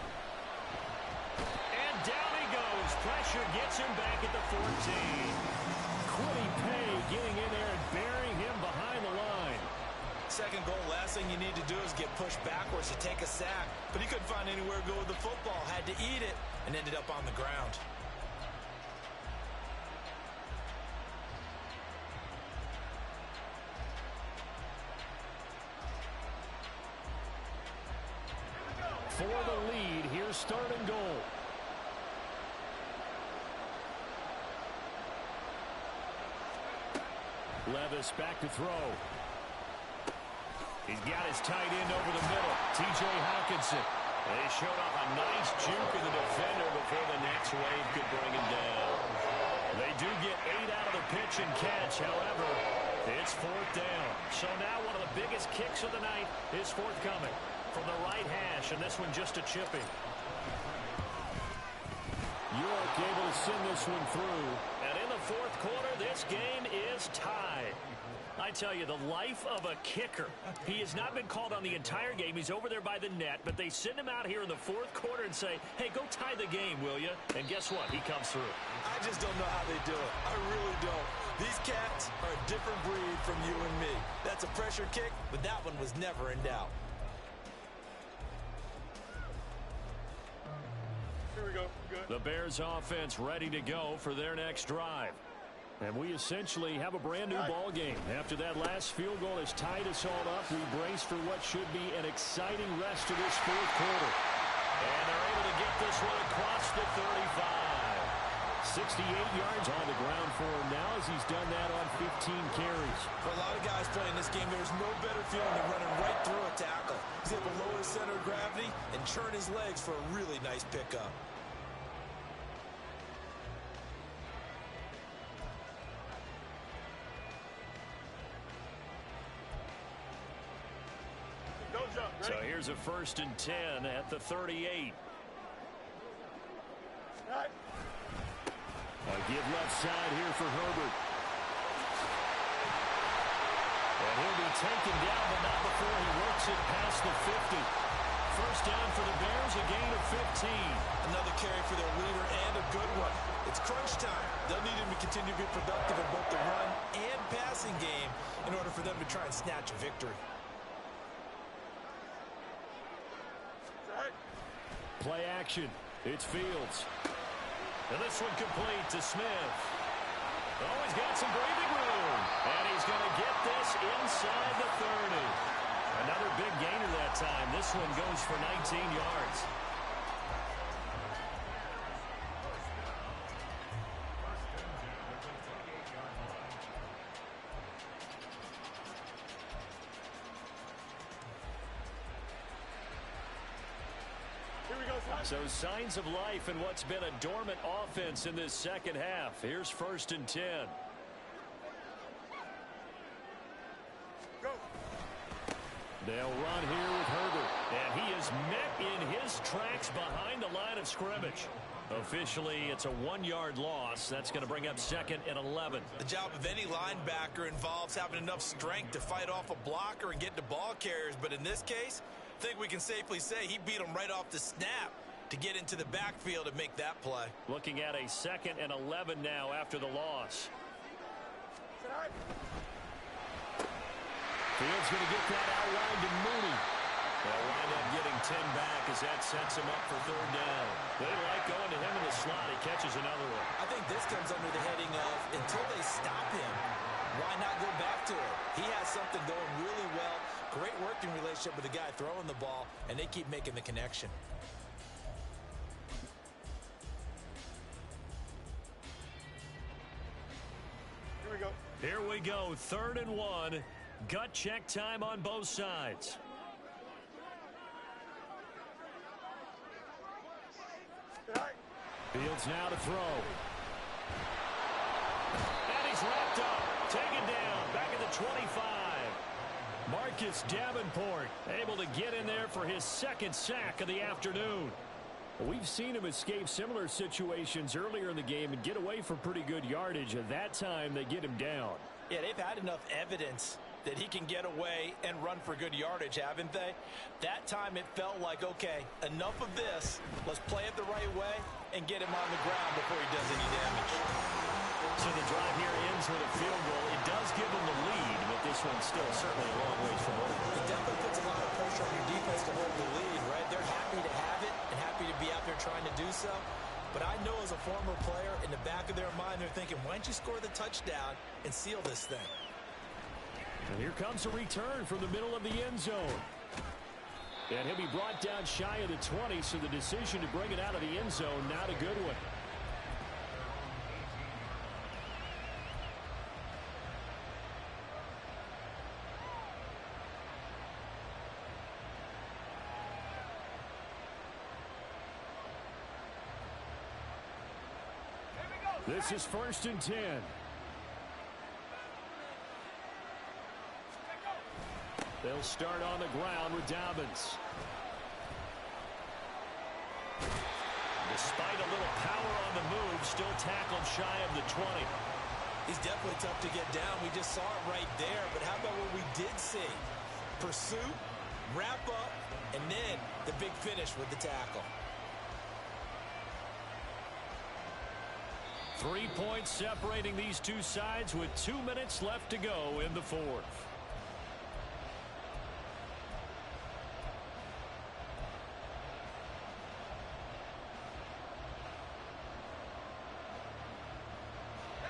And down he goes. Pressure gets him back at the 14. Kwity Paye getting in there and burying him behind the line. 2nd goal, last thing you need to do is get pushed backwards to take a sack. But he couldn't find anywhere to go with the football. Had to eat it and ended up on the ground. For the lead, here's 3rd and goal. Levis back to throw. He's got his tight end over the middle. T.J. Hockenson. They showed off a nice juke of the defender before the next wave could bring him down. They do get 8 out of the pitch and catch. However, it's 4th down. So now one of the biggest kicks of the night is forthcoming from the right hash, and this one just a chipping. York able to send this one through. And in the 4th quarter, this game is tied. I tell you, the life of a kicker. He has not been called on the entire game. He's over there by the net, but they send him out here in the 4th quarter and say, hey, go tie the game, will you? And guess what? He comes through. I just don't know how they do it. I really don't. These cats are a different breed from you and me. That's a pressure kick, but that one was never in doubt. Here we go. Good. The Bears offense ready to go for their next drive. And we essentially have a brand new ball game. After that last field goal has tied us all up, we brace for what should be an exciting rest of this 4th quarter. And they're able to get this one across the 35. 68 yards on the ground for him now as he's done that on 15 carries. For a lot of guys playing this game, there's no better feeling than running right through a tackle. He's able to lower his center of gravity and churn his legs for a really nice pickup. So here's a 1st and 10 at the 38. A give left side here for Herbert. And he'll be taken down, but not before he works it past the 50. 1st down for the Bears, a gain of 15. Another carry for their leader and a good one. It's crunch time. They'll need him to continue to be productive in both the run and passing game in order for them to try and snatch a victory. Play action. It's Fields. And this one complete to Smith. Oh, he's got some breathing room. And he's going to get this inside the 30. Another big gainer that time. This one goes for 19 yards. So signs of life in what's been a dormant offense in this second half. Here's 1st and 10. Go. They'll run here with Herbert. And he is met in his tracks behind the line of scrimmage. Officially, it's a 1-yard loss. That's going to bring up 2nd and 11. The job of any linebacker involves having enough strength to fight off a blocker and get to ball carriers. But in this case, I think we can safely say he beat him right off the snap to get into the backfield and make that play. Looking at a 2nd and 11 now after the loss. Fields going to get that outline to Mooney. They'll wind up getting 10 back as that sets him up for 3rd down. They like going to him in the slot. He catches another one. I think this comes under the heading of until they stop him, why not go back to it? He has something going really well. Great working relationship with the guy throwing the ball, and they keep making the connection. Here we go. Here we go. 3rd and 1. Gut check time on both sides. Fields now to throw. And he's wrapped up. Taken down. Back at the 25. Marcus Davenport able to get in there for his 2nd sack of the afternoon. We've seen him escape similar situations earlier in the game and get away for pretty good yardage. At that time, they get him down. Yeah, they've had enough evidence that he can get away and run for good yardage, haven't they? That time it felt like, okay, enough of this. Let's play it the right way and get him on the ground before he does any damage. So the drive here ends with a field goal. It does give them the lead, but this one's still certainly a long ways from over. It definitely puts a lot of pressure on your defense to hold the lead, right? They're happy to have it and happy to be out there trying to do so. But I know as a former player, in the back of their mind, they're thinking, why don't you score the touchdown and seal this thing? And here comes a return from the middle of the end zone. And he'll be brought down shy of the 20, so the decision to bring it out of the end zone, not a good one. This is 1st and 10. They'll start on the ground with Dobbins. Despite a little power on the move, still tackled shy of the 20. He's definitely tough to get down. We just saw it right there. But how about what we did see? Pursuit, wrap up, and then the big finish with the tackle. 3 points separating these two sides with 2 minutes left to go in the 4th.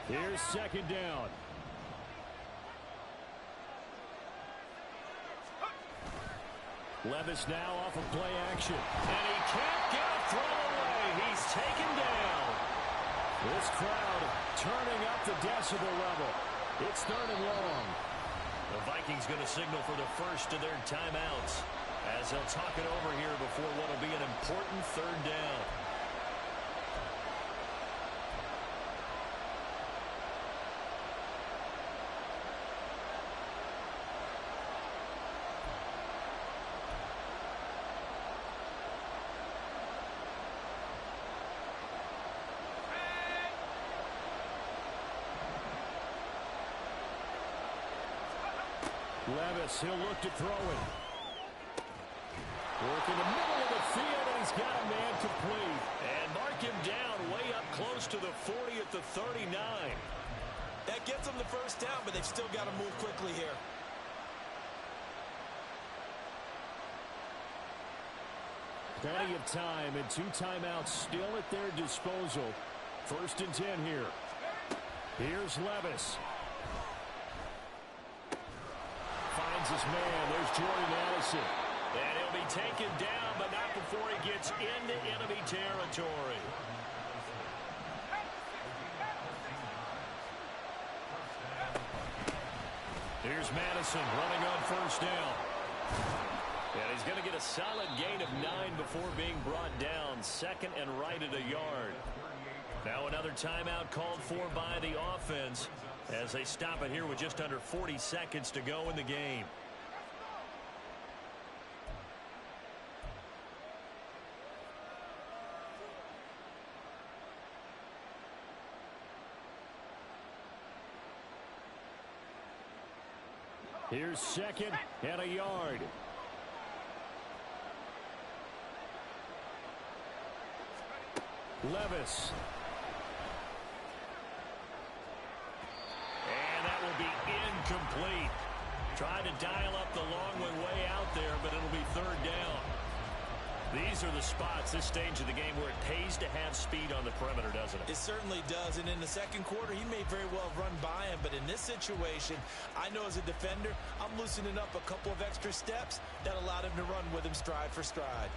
Here's 2nd down. Levis now off of play action. And he can't get a throw away. He's taken down. This crowd turning up the decibel level. It's 3rd and long. The Vikings going to signal for the first of their timeouts as they'll talk it over here before what will be an important 3rd down. Levis, he'll look to throw it. Work in the middle of the field, and he's got a man complete. And mark him down way up close to the 40 at the 39. That gets them the first down, but they've still got to move quickly here. Plenty of time and 2 timeouts still at their disposal. 1st and 10 here. Here's Levis. Finds his man. There's Jordan Addison. And he'll be taken down, but not before he gets into enemy territory. Here's Madison running on 1st down. And he's going to get a solid gain of 9 before being brought down. Second and right at a yard. Now another timeout called for by the offense as they stop it here with just under 40 seconds to go in the game. Here's second and a yard. Levis. And that will be incomplete. Trying to dial up the long way out there, but it'll be third down. These are the spots, this stage of the game, where it pays to have speed on the perimeter, doesn't it? It certainly does, and in the second quarter, he may very well run by him, but in this situation, I know as a defender, I'm loosening up a couple of extra steps that allowed him to run with him stride for stride.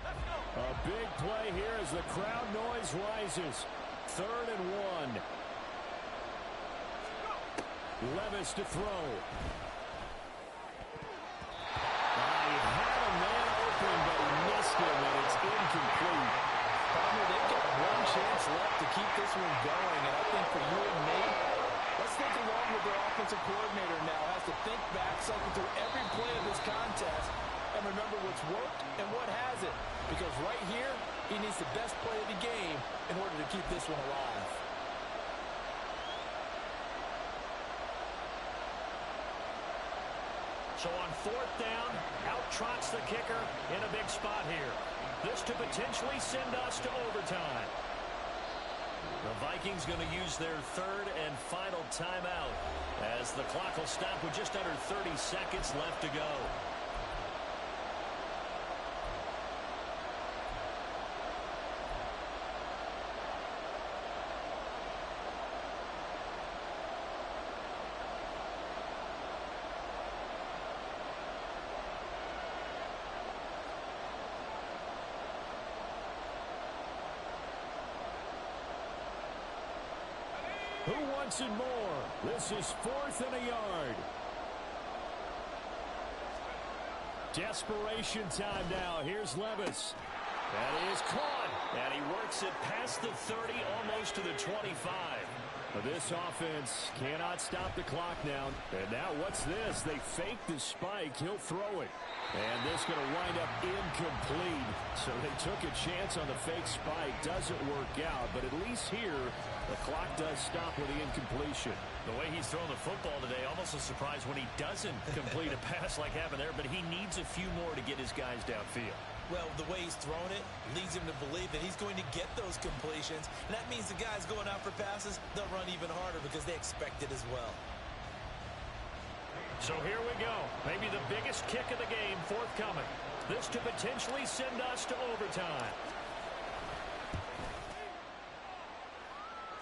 A big play here as the crowd noise rises. 3rd and 1. Levis to throw. He had a man open, but he missed him, and it's incomplete. Palmer, they've got one chance left to keep this one going, and I think for you and me, let's think along with their offensive coordinator now. Has to think back, cycle through every play of this contest, and remember what's worked and what hasn't. Because right here, he needs the best play of the game in order to keep this one alive. So on 4th down, out trots the kicker in a big spot here. This to potentially send us to overtime. The Vikings going to use their 3rd and final timeout as the clock will stop with just under 30 seconds left to go. Who wants it more? This is 4th and a yard. Desperation time now. Here's Levis. That is caught. And he works it past the 30, almost to the 25. This offense cannot stop the clock now. And now what's this? They fake the spike. He'll throw it. And this going to wind up incomplete. So they took a chance on the fake spike. Doesn't work out. But at least here, the clock does stop with the incompletion. The way he's throwing the football today, almost a surprise when he doesn't complete a pass like happened there. But he needs a few more to get his guys downfield. Well, the way he's thrown it leads him to believe that he's going to get those completions. And that means the guys going out for passes, they'll run even harder because they expect it as well. So here we go. Maybe the biggest kick of the game forthcoming. This to potentially send us to overtime.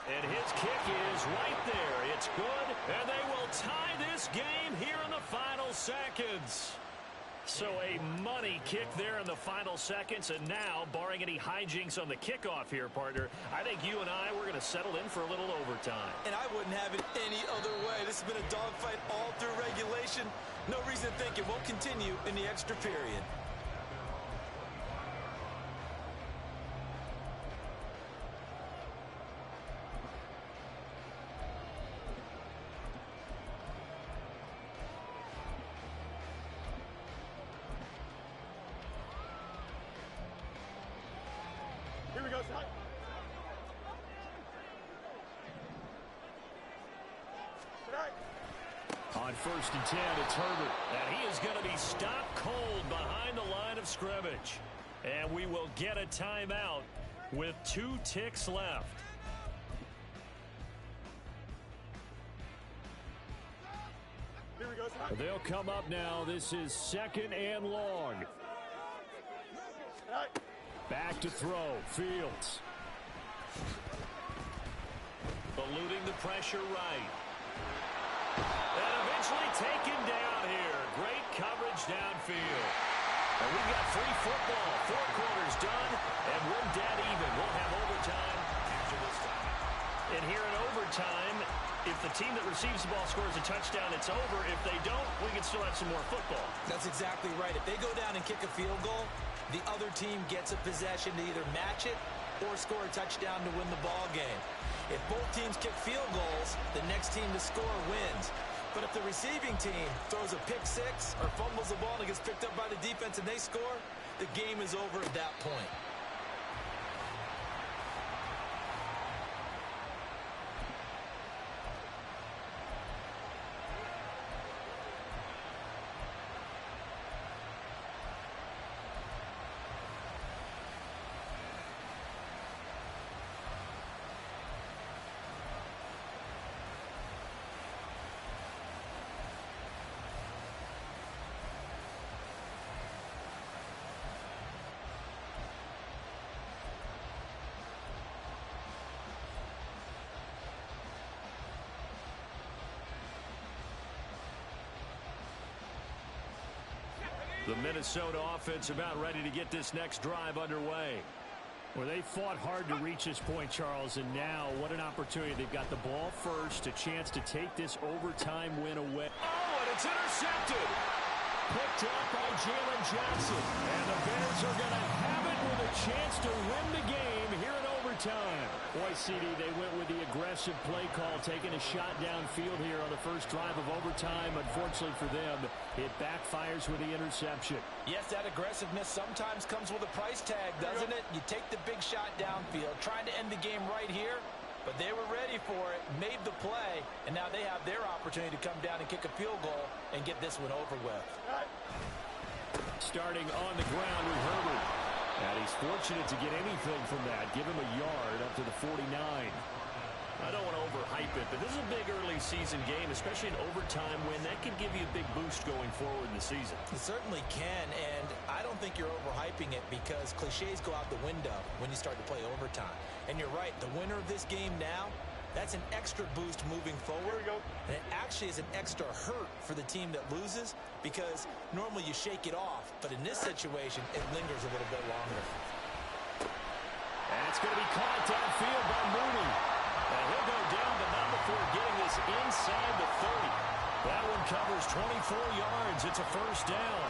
And his kick is right there. It's good, and they will tie this game here in the final seconds. So a money kick there in the final seconds, and now, barring any hijinks on the kickoff here, partner, I think you and I, we're going to settle in for a little overtime. And I wouldn't have it any other way. This has been a dogfight all through regulation. No reason to think it won't continue in the extra period. Here we go, son. On 1st and 10, it's Herbert. And he is going to be stopped cold behind the line of scrimmage. And we will get a timeout with 2 ticks left. Here we go, son. They'll come up now. This is 2nd and long. Right. Back to throw. Fields. Eluding the pressure right. And eventually taken down here. Great coverage downfield. And we've got free football. 4 quarters done, and we're dead even. We'll have overtime after this time. And here in overtime, if the team that receives the ball scores a touchdown, it's over. If they don't, we can still have some more football. That's exactly right. If they go down and kick a field goal, the other team gets a possession to either match it or score a touchdown to win the ball game. If both teams kick field goals, the next team to score wins. But if the receiving team throws a pick six or fumbles the ball and it gets picked up by the defense and they score, the game is over at that point. The Minnesota offense about ready to get this next drive underway. Well, they fought hard to reach this point, Charles, and now what an opportunity. They've got the ball first, a chance to take this overtime win away. Oh, and it's intercepted. Picked up by Jalen Johnson. And the Bears are going to have it with a chance to win the game here in overtime. Boy, CD, they went with the aggressive play call, taking a shot downfield here on the first drive of overtime. Unfortunately for them, it backfires with the interception. Yes, that aggressiveness sometimes comes with a price tag, doesn't it? You take the big shot downfield, trying to end the game right here, but they were ready for it, made the play, and now they have their opportunity to come down and kick a field goal and get this one over with. Starting on the ground with Herbert. And he's fortunate to get anything from that. Give him a yard up to the 49. I don't want to overhype it, but this is a big early season game, especially an overtime win. That could give you a big boost going forward in the season. It certainly can, and I don't think you're overhyping it because cliches go out the window when you start to play overtime. And you're right, the winner of this game now, that's an extra boost moving forward. And it actually is an extra hurt for the team that loses because normally you shake it off. But in this situation, it lingers a little bit longer. And it's going to be caught downfield by Mooney. And he'll go down but not before getting this inside the 30. That one covers 24 yards. It's a first down.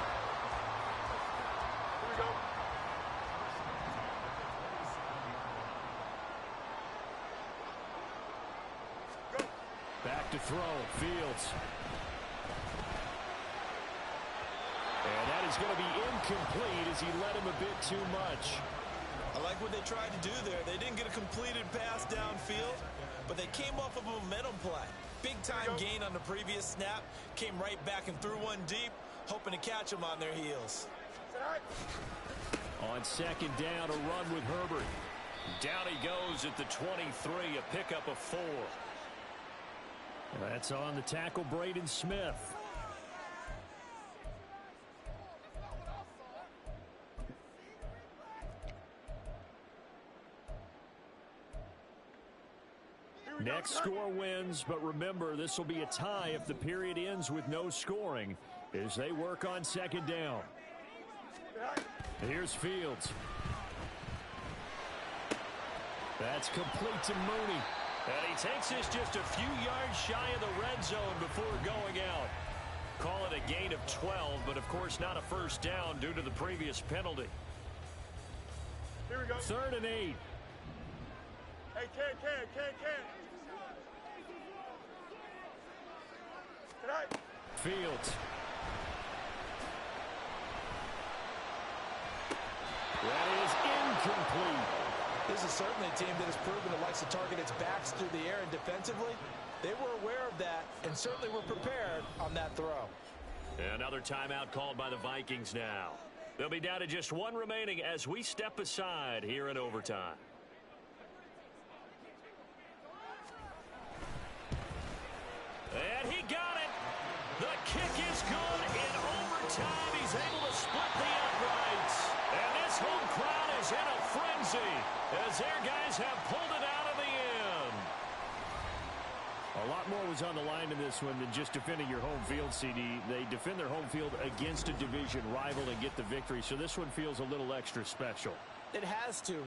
Here we go. Back to throw. Fields. And that is going to be incomplete as he led him a bit too much. I like what they tried to do there. They didn't get a completed pass downfield, but they came off of a momentum play. Big-time gain on the previous snap. Came right back and threw one deep, hoping to catch them on their heels. On second down, a run with Herbert. Down he goes at the 23, a pickup of 4. That's on the tackle, Braden Smith. Next score wins, but remember, this will be a tie if the period ends with no scoring as they work on second down. Here's Fields. That's complete to Mooney. And he takes this just a few yards shy of the red zone before going out. Call it a gain of 12, but of course not a first down due to the previous penalty. Here we go. 3rd and 8. Hey, Ken. Tonight. Fields. That is incomplete. This is certainly a team that has proven it likes to target its backs through the air and defensively. They were aware of that and certainly were prepared on that throw. Another timeout called by the Vikings now. They'll be down to just one remaining as we step aside here in overtime. And he got it. The kick is good in overtime. He's able to split the uprights. And this home crowd is in a frenzy as their guys have pulled it out of the end. A lot more was on the line in this one than just defending your home field, CD. They defend their home field against a division rival and get the victory, so this one feels a little extra special. It has to.